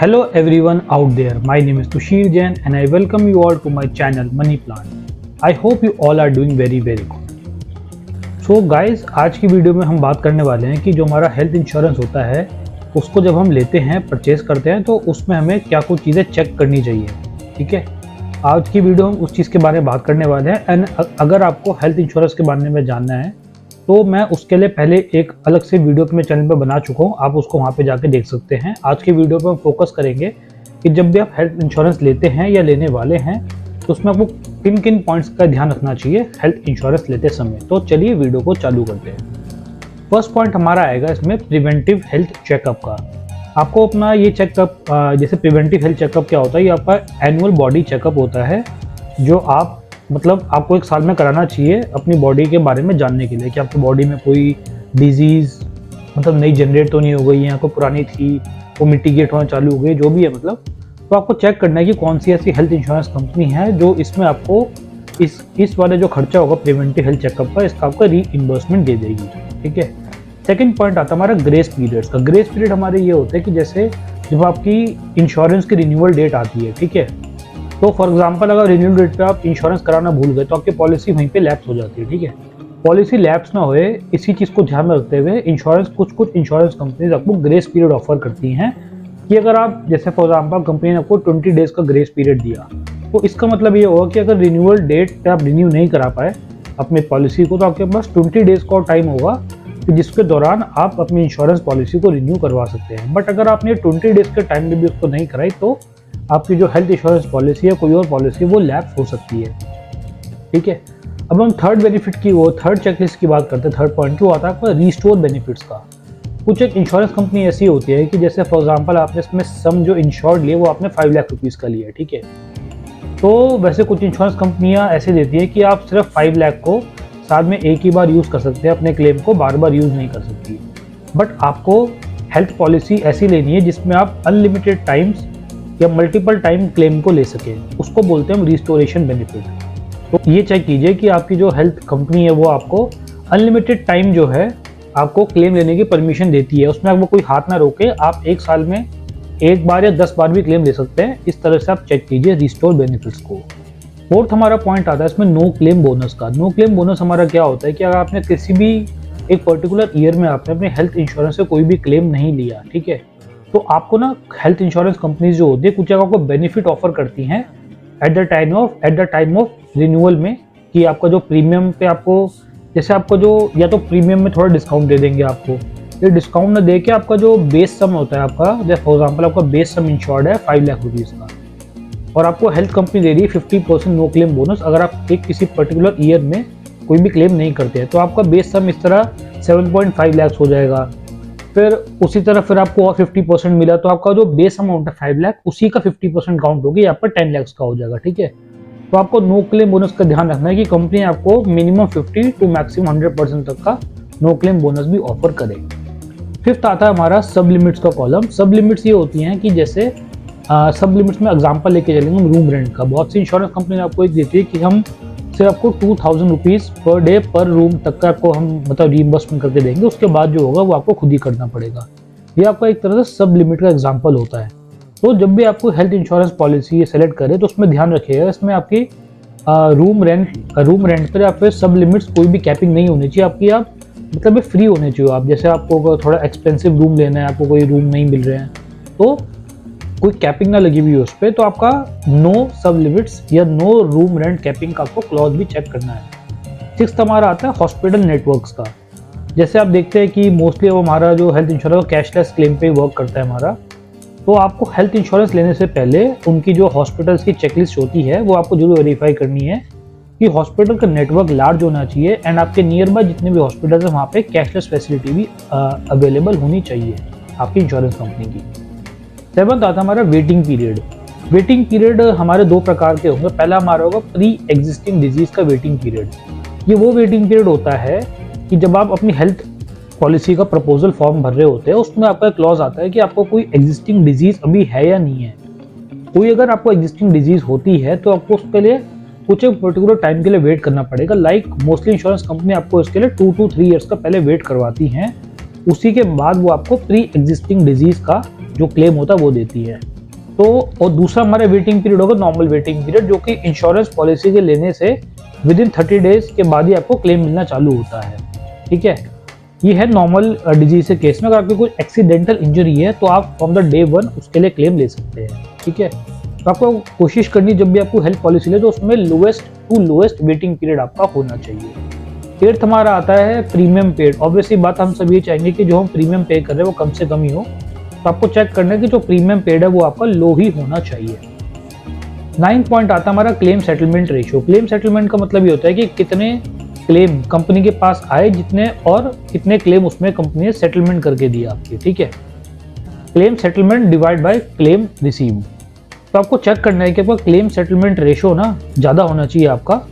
Hello everyone out there, my name is Tushir Jain and I welcome you all to my channel Money Plant. I hope you all are doing very good. So guys, आज की video में हम बात करने वाले हैं कि जो हमारा हेल्थ इंश्योरेंस होता है उसको जब हम लेते हैं, परचेज करते हैं तो उसमें हमें क्या कुछ चीज़ें चेक करनी चाहिए। ठीक है, आज की वीडियो हम उस चीज़ के बारे में बात करने वाले हैं। एंड अगर आपको हेल्थ इंश्योरेंस के बारे में जानना है तो मैं उसके लिए पहले एक अलग से वीडियो मैं चैनल पे बना चुका हूँ, आप उसको वहाँ पे जाके देख सकते हैं। आज की वीडियो पे हम फोकस करेंगे कि जब भी आप हेल्थ इंश्योरेंस लेते हैं या लेने वाले हैं तो उसमें आपको किन किन पॉइंट्स का ध्यान रखना चाहिए हेल्थ इंश्योरेंस लेते समय। तो चलिए वीडियो को चालू करते हैं। फर्स्ट पॉइंट हमारा आएगा इसमें प्रिवेंटिव हेल्थ चेकअप का। आपको अपना ये चेकअप, जैसे प्रिवेंटिव हेल्थ चेकअप क्या होता है, ये आपका एनुअल बॉडी चेकअप होता है जो आप आपको एक साल में कराना चाहिए अपनी बॉडी के बारे में जानने के लिए कि आपकी बॉडी में कोई डिजीज़ नई जनरेट तो नहीं हो गई है, कोई पुरानी थी वो मिटिगेट होना चालू हो गई, जो भी है तो आपको चेक करना है कि कौन सी ऐसी हेल्थ इंश्योरेंस कंपनी है जो इसमें आपको इस वाले जो खर्चा होगा प्रिवेंटिव हेल्थ चेकअप का, इसका आपका रीइंबर्समेंट दे देगी। ठीक है, सेकेंड पॉइंट आता है हमारा ग्रेस पीरियड्स का। ग्रेस पीरियड हमारे ये होता है कि जैसे जब आपकी इंश्योरेंस की रिन्यूअल डेट आती है, ठीक है, तो फॉर एग्जांपल अगर रिन्यूअल डेट पे आप इंश्योरेंस कराना भूल गए तो आपकी पॉलिसी वहीं पे लैप्स हो जाती है। ठीक है, पॉलिसी लैप्स ना होए इसी चीज़ को ध्यान में रखते हुए कुछ इंश्योरेंस कंपनीज आपको ग्रेस पीरियड ऑफर करती हैं कि अगर आप, जैसे फॉर एग्जांपल कंपनी ने आपको 20 डेज का ग्रेस पीरियड दिया तो इसका मतलब ये होगा कि अगर रिन्यूअल डेट पे आप रिन्यू नहीं करा पाए अपनी पॉलिसी को तो आपके पास 20 डेज का टाइम होगा जिसके दौरान आप अपनी इंश्योरेंस पॉलिसी को रिन्यू करवा सकते हैं। बट अगर आपने 20 डेज के टाइम में भी उसको नहीं कराई तो आपकी जो हेल्थ इंश्योरेंस पॉलिसी है, कोई और पॉलिसी, वो लैप्स हो सकती है। ठीक है, अब हम थर्ड बेनिफिट की, वो थर्ड चेकलिस्ट की बात करते हैं। थर्ड पॉइंट जो आता है आपका रिस्टोर बेनिफिट्स का। कुछ एक इंश्योरेंस कंपनी ऐसी होती है कि जैसे फॉर एग्जांपल आपने इसमें सम जो इंश्योर्ड लिए वो आपने 5 लाख रुपीज़ का लिया। ठीक है, तो वैसे कुछ इंश्योरेंस कंपनियाँ ऐसे देती है कि आप सिर्फ 5 लाख को साल में एक ही बार यूज़ कर सकते हैं, अपने क्लेम को बार बार यूज़ नहीं कर सकती। बट आपको हेल्थ पॉलिसी ऐसी लेनी है जिसमें आप अनलिमिटेड टाइम्स या मल्टीपल टाइम क्लेम को ले सके, उसको बोलते हैं हम रिस्टोरेशन बेनिफिट। तो ये चेक कीजिए कि आपकी जो हेल्थ कंपनी है वो आपको अनलिमिटेड टाइम जो है आपको क्लेम लेने की परमिशन देती है, उसमें आपको कोई हाथ ना रोके, आप एक साल में एक बार या 10 बार भी क्लेम ले सकते हैं। इस तरह से आप चेक कीजिए रिस्टोर बेनिफिट्स को। फोर्थ हमारा पॉइंट आता है इसमें नो क्लेम बोनस का। नो क्लेम बोनस हमारा क्या होता है कि अगर आपने किसी भी एक पर्टिकुलर ईयर में आपने अपने हेल्थ इंश्योरेंस से कोई भी क्लेम नहीं लिया, ठीक है, तो आपको ना हेल्थ इंश्योरेंस कंपनीज जो होती है कुछ जगह आपको बेनिफिट ऑफर करती हैं at the time of renewal में, कि आपका जो प्रीमियम पे आपको, जैसे आपको जो या तो प्रीमियम में थोड़ा डिस्काउंट दे देंगे आपको, ये डिस्काउंट ना दे के आपका जो बेस सम होता है आपका, जैसे फॉर एग्जाम्पल आपका बेस सम इंश्योर्ड है 5 लाख रुपीज़ का और आपको हेल्थ कंपनी दे रही है 50% नो क्लेम बोनस अगर आप एक किसी पर्टिकुलर ईयर में कोई भी क्लेम नहीं करते हैं, तो आपका बेस सम इस तरह 7.5 लाख हो जाएगा। फिर उसी तरह फिर आपको और 50% मिला तो आपका जो बेस अमाउंट है 5 लाख, उसी का 50% काउंट होगी, आपका 10 लाख का हो जाएगा। ठीक है, तो आपको नो क्लेम बोनस का ध्यान रखना है कि कंपनी आपको मिनिमम 50 टू मैक्सिमम 100% तक का नो क्लेम बोनस भी ऑफर करे। फिफ्थ आता है हमारा सब लिमिट्स का कॉलम। सब लिमिट्स ये होती हैं कि जैसे सब लिमिट्स में एग्जाम्पल लेके चलेंगे हम रूम रेंट का। बहुत सी इंश्योरेंस कंपनी आपको एक देती है कि हम सिर्फ आपको 2000 रुपीज़ पर डे पर रूम तक का आपको हम रीइंबर्समेंट करके देंगे, उसके बाद जो होगा वो आपको खुद ही करना पड़ेगा। ये आपका एक तरह से सब लिमिट का एग्जांपल होता है। तो जब भी आपको हेल्थ इंश्योरेंस पॉलिसी सेलेक्ट करें तो उसमें ध्यान रखिएगा इसमें आपकी रूम रेंट पर या फिर सब लिमिट्स कोई भी कैपिंग नहीं होनी चाहिए आपकी, आप ये फ्री होने चाहिए। आप जैसे आपको थोड़ा एक्सपेंसिव रूम लेना है, आपको कोई रूम नहीं मिल रहे हैं तो कोई कैपिंग ना लगी हुई है उस पर, तो आपका नो सब लिमिट्स या नो रूम रेंट कैपिंग का आपको क्लॉज भी चेक करना है। सिक्स्थ हमारा आता है हॉस्पिटल नेटवर्क्स का। जैसे आप देखते हैं कि मोस्टली वो हमारा जो हेल्थ इंश्योरेंस कैशलेस क्लेम पे वर्क करता है हमारा, तो आपको हेल्थ इंश्योरेंस लेने से पहले उनकी जो हॉस्पिटल्स की चेकलिस्ट होती है वो आपको जरूर वेरीफाई करनी है कि हॉस्पिटल का नेटवर्क लार्ज होना चाहिए एंड आपके नियर बाय जितने भी हॉस्पिटल है वहाँ पे कैशलेस फैसिलिटी भी अवेलेबल होनी चाहिए आपकी इंश्योरेंस कंपनी की। सेवंथ आता है हमारा वेटिंग पीरियड। वेटिंग पीरियड हमारे दो प्रकार के होंगे। पहला हमारा होगा प्री एग्जिस्टिंग डिजीज का वेटिंग पीरियड। ये वो वेटिंग पीरियड होता है कि जब आप अपनी हेल्थ पॉलिसी का प्रपोजल फॉर्म भर रहे होते हैं उसमें आपका क्लॉज आता है कि आपको कोई एग्जिस्टिंग डिजीज अभी है या नहीं है। कोई अगर आपको एग्जिस्टिंग डिजीज होती है तो आपको उसके लिए कुछ एक पर्टिकुलर टाइम के लिए वेट करना पड़ेगा। लाइक मोस्टली इंश्योरेंस कंपनी आपको इसके लिए 2 to 3 ईयर्स का पहले वेट करवाती हैं उसी के बाद वो आपको प्री एग्जिस्टिंग डिजीज का जो क्लेम होता है वो देती है। तो और दूसरा हमारा वेटिंग पीरियड होगा नॉर्मल वेटिंग पीरियड, जो कि इंश्योरेंस पॉलिसी के लेने से विद इन 30 डेज के बाद ही आपको क्लेम मिलना चालू होता है। ठीक है, ये है नॉर्मल डिजीज के केस में। अगर आपकी कोई एक्सीडेंटल इंजरी है तो आप फ्रॉम द डे 1 उसके लिए क्लेम ले सकते हैं। ठीक है, तो आपको कोशिश करनी जब भी आपको हेल्थ पॉलिसी ले तो उसमें lowest to lowest waiting period आपका होना चाहिए। 8th हमारा आता है प्रीमियम पेड। ऑब्वियसली बात हम सब ये चाहेंगे कि जो हम प्रीमियम पे कर रहे हैं वो कम से कम ही हो, तो आपको चेक करना है कि जो प्रीमियम पेड है वो आपका लो ही होना चाहिए। 9th पॉइंट आता है हमारा claim settlement ratio. Claim settlement का मतलब ये होता है कि कितने क्लेम कंपनी के पास आए, जितने और कितने क्लेम उसमें कंपनी ने सेटलमेंट करके दिया आपके। ठीक है, claim settlement divide by claim receive. तो आपको चेक करना है कि आपका क्लेम सेटलमेंट रेशियो ना ज़्यादा होना चाहिए आपका,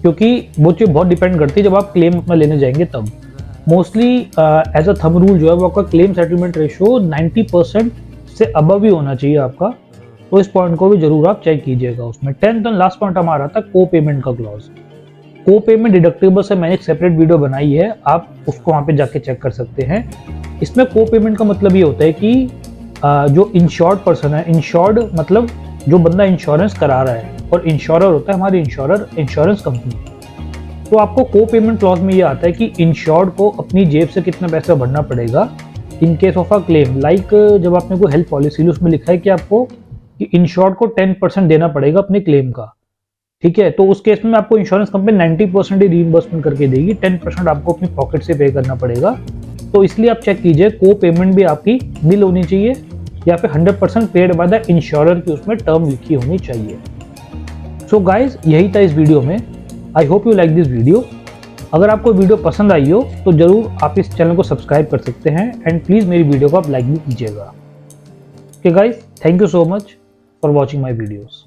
क्योंकि वो चीज़ बहुत डिपेंड करती है जब आप क्लेम अपना लेने जाएंगे तब। Mostly as a thumb rule जो है वो आपका क्लेम सेटलमेंट रेशियो 90% से अबव ही होना चाहिए आपका। तो इस पॉइंट को भी जरूर आप चेक कीजिएगा उसमें। 10th एंड लास्ट पॉइंट हमारा था को पेमेंट का क्लॉज। को पेमेंट डिडक्टिबल से मैंने एक सेपरेट वीडियो बनाई है, आप उसको वहाँ पे जाके चेक कर सकते हैं। इसमें को पेमेंट का मतलब ये होता है कि जो इंश्योर्ड पर्सन है, इंश्योर्ड मतलब जो बंदा इंश्योरेंस करा रहा है, और इंश्योरर होता है हमारी इंश्योरेंस कंपनी। तो आपको को पेमेंट क्लॉज में ये आता है कि इंश्योर्ड को अपनी जेब से कितना पैसा भरना पड़ेगा in case of a claim. Like जब आपने कोई हेल्थ पॉलिसी ली उसमें लिखा है कि आपको कि इंश्योर्ड को 10% देना पड़ेगा अपने क्लेम का। ठीक है, तो उस केस में आपको इंश्योरेंस कंपनी 90% ही रीइंबर्समेंट करके देगी, 10% आपको अपनी पॉकेट से पे करना पड़ेगा। तो इसलिए आप चेक कीजिए को पेमेंट भी आपकी बिल होनी चाहिए या फिर 100% पेड बाय द इंश्योरर की उसमें टर्म लिखी होनी चाहिए। सो गाइज, यही था इस वीडियो में। I hope you like this video. अगर आपको वीडियो पसंद आई हो तो जरूर आप इस चैनल को सब्सक्राइब कर सकते हैं, एंड प्लीज़ मेरी वीडियो को आप लाइक भी कीजिएगा। Okay guys, thank you so much for watching my videos.